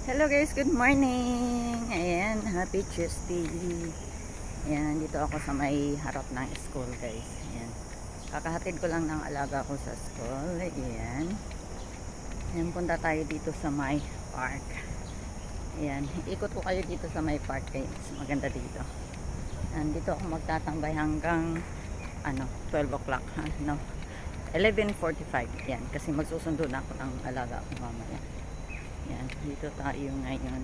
Hello guys, good morning. Ayan, happy Tuesday. Ayan, dito ako sa may harap ng school guys. Ayan, kakahatid ko lang ng alaga ko sa school. Ayan, ayan, punta tayo dito sa may park. Ayan, ikot ko kayo dito sa may park guys. Maganda dito. Ayan, dito ako magtatambay hanggang 12 o'clock. No, 11:45. Ayan, kasi magsusundo na ako ng alaga ko mamaya. Yan, dito tayo ngayon.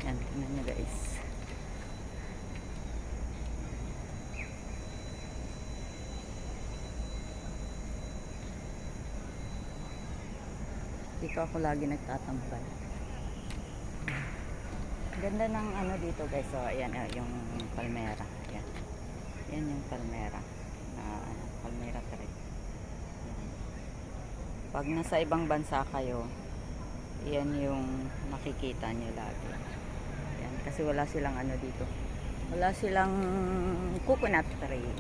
Yan, tingnan nyo guys. Dito ako lagi nagtatambay. Ganda ng dito guys. So, ayan, yung palmera. Ayan. Yan yung palmera. Palmera tree. Yan. Pag nasa ibang bansa kayo, yan yung makikita nyo lagi. Yan, kasi wala silang dito. Wala silang coconut tree.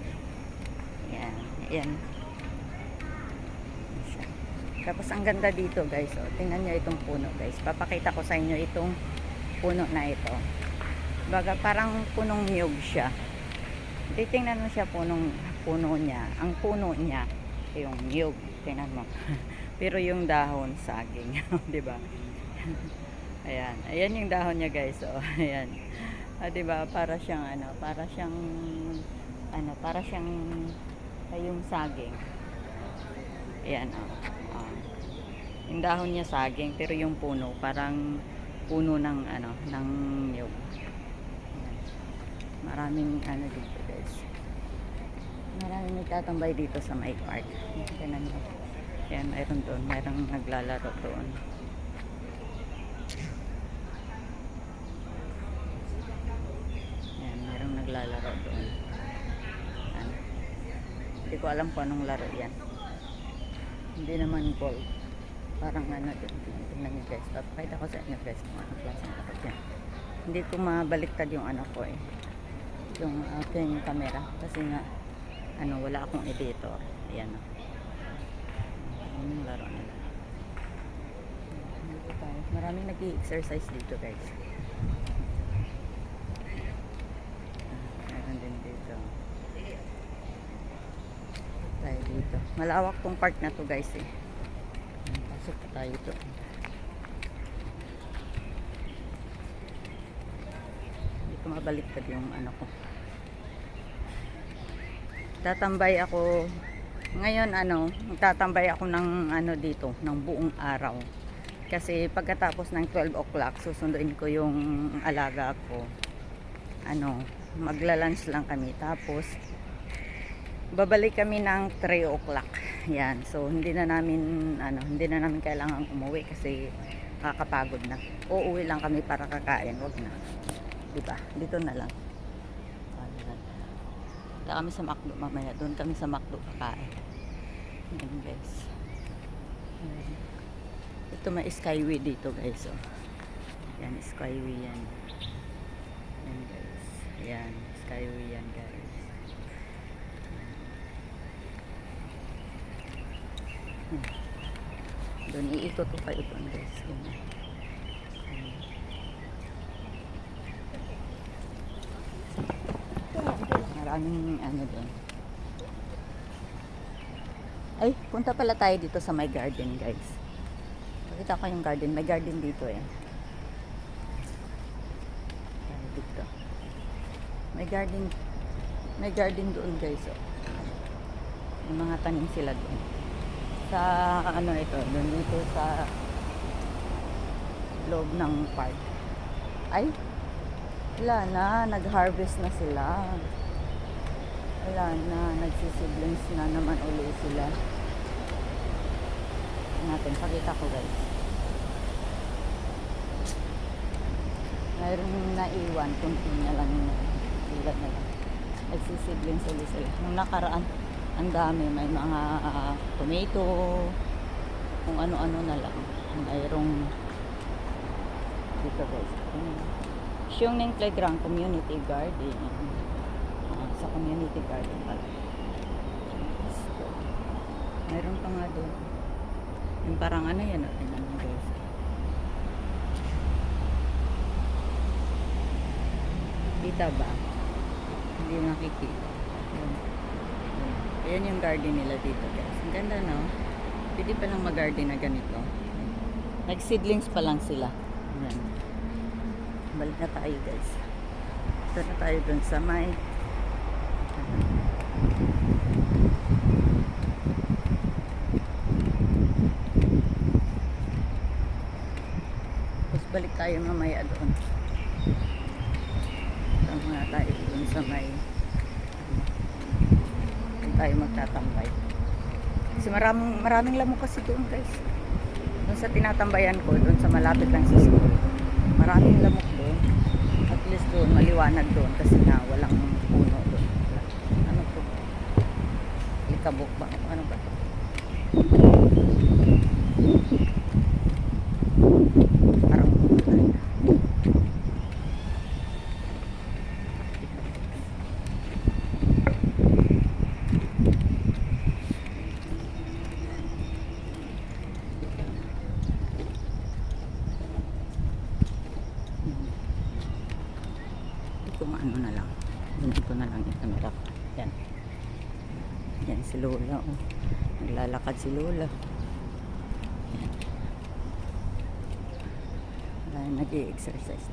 Yan, yan. Tapos ang ganda dito guys. Oh, tingnan nyo itong puno guys. Papakita ko sa inyo itong puno na ito. Baga parang punong niyog siya. Titingnan mo siya puno niya. Ang puno niya yung niyog. Tingnan mo. Pero yung dahon saging, 'di ba? Ayan, ayan yung dahon niya, guys. So, ayan. 'Di ba? Para siyang para siyang yung saging. Ayan, yung dahon niya saging, pero yung puno parang puno ng ng niyog. Ayan. Maraming dito, guys. Maraming nagtatambay dito sa may park. Tingnan niyo. Ayan, mayroon doon. Mayroong naglalaro doon. Ayan, mayroong naglalaro doon. Ayan. Hindi ko alam kung anong laro yan. Hindi naman ball. Parang doon. Tingnan nyo guys. Papakita ko sa inyo guys kung anong klaseng laro yan. Hindi ko mabaliktad yung ko eh. Yung aking camera. Kasi nga, wala akong editor. Ayan o. Yung laro nila. Dito tayo. Maraming nag-i-exercise dito guys. Meron din dito. Tayo dito. Malawak tong park na to guys eh. Pasok tayo dito. Hindi ko mabaliktad yung ko. Tatambay ako ngayon magtatambay ako ng dito ng buong araw kasi pagkatapos ng 12 o'clock susunduin ko yung alaga ko, magla-lunch lang kami, tapos babalik kami ng 3 o'clock. Yan, so hindi na namin kailangan umuwi kasi kakapagod na. Uuwi lang kami para kakain, wag na, diba? Dito na lang. Punta kami sa McDo mamaya. Doon kami sa McDo kakain. Ayan guys. Ayan. Ito may skyway dito guys. Oh. Ayan, skyway yan. Ayan guys. Ayan, skyway yan guys. Ayan. Doon iikot ko kayo doon guys. Ayan. Maraming doon. Ay, punta pala tayo dito sa my garden guys. Pakita ko yung garden. May garden dito eh. Dito. May garden doon guys. Oh. May mga tanim sila doon. Sa ito, doon dito sa loob ng park. Ay, wala na, nag-harvest na sila. Wala na, nagsisiblings na naman ulit sila. Natin, pakita ko guys. Mayroong naiwan, kunti na lang sila na lang. Nagsisiblings ulit sila. Nung nakaraan, ang dami, may mga tomato, kung ano-ano na lang. Mayroong dito guys. Yung ng playground, community garden. Sa community garden pala. Mayroon pa nga doon. Yung parang yan. Tingnan mo guys. Kita ba? Hindi nakikita. Ayan. Ayan yung garden nila dito guys. Ang ganda no? Pwede pa lang mag-garden na ganito. Nag-seedlings pa lang sila. Ayan. Balik na tayo guys. Ito na tayo dun sa may tapos balik tayo mamaya doon. Ito muna tayo dun sa may doon tayo magtatambay. Kasi maraming lamok kasi doon guys. Doon sa tinatambayan ko, doon sa malapit lang sa school. Maraming lamok doon. At least doon, maliwanag doon kasi nga walang puno doon. Ano to? Likabok ba? Ano ba to? Parang kung ano na lang ganito na lang ito na lang. Yan, yan si Lola oh. Naglalakad si Lola. Yan, nag-i-exercise.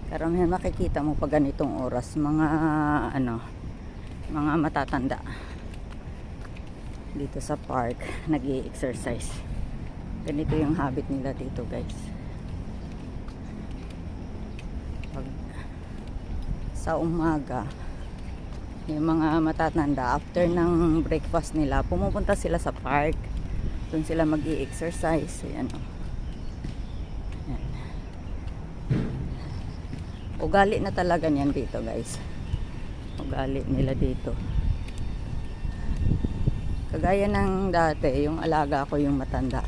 Karamihan makikita mo pag ganitong oras mga ano, mga matatanda dito sa park nag-i-exercise. Ganito yung habit nila dito guys. Pag sa umaga yung mga matatanda after ng breakfast nila pumupunta sila sa park, doon sila mag-i-exercise. Ayan o. Ayan. Ugali na talaga niyan dito guys, ugali nila dito. Kagaya ng dati yung alaga ko yung matanda,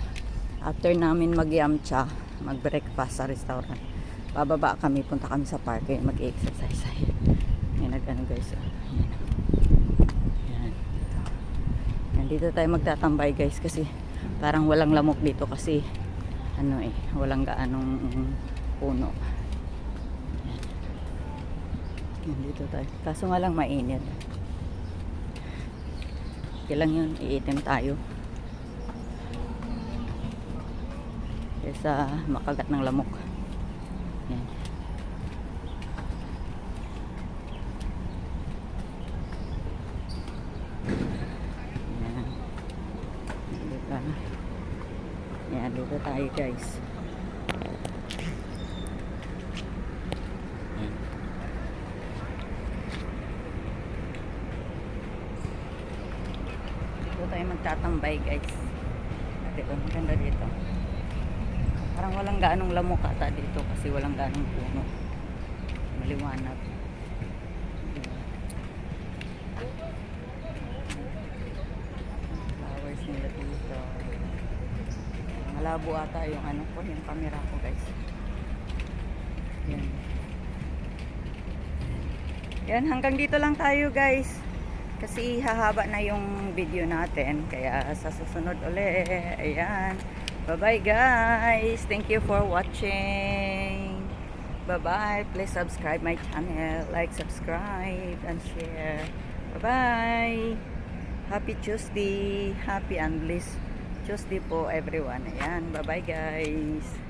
after namin mag-yamcha, mag-breakfast sa restaurant, bababa kami, punta kami sa park, mag-exercise. Yan, nag-ano guys. Yan. Yan. Yan, dito tayo magtatambay guys kasi parang walang lamok dito kasi ano walang gaanong puno. Yan. Yan, dito tayo. Kaso nga lang mainit. Okay lang yun, iitim tayo. Kesa makagat ng lamok. Yan. Yan. Dito. Yan, dito tayo guys. Yan. Dito tayo magtatambay guys. Dito, maganda dito. Parang walang gaanong lamok ata dito kasi walang gaanong puno. Maliwanag. Flowers nila dito. Malabo ata yung ano ko, yung camera ko guys. Yan. Yan, hanggang dito lang tayo guys. Kasi hahaba na yung video natin. Kaya sa susunod ulit. Ayan. Bye-bye guys. Thank you for watching. Bye-bye. Please subscribe my channel. Like, subscribe, and share. Bye-bye. Happy Tuesday. Happy and blessed Tuesday po everyone. Ayan. Bye-bye guys.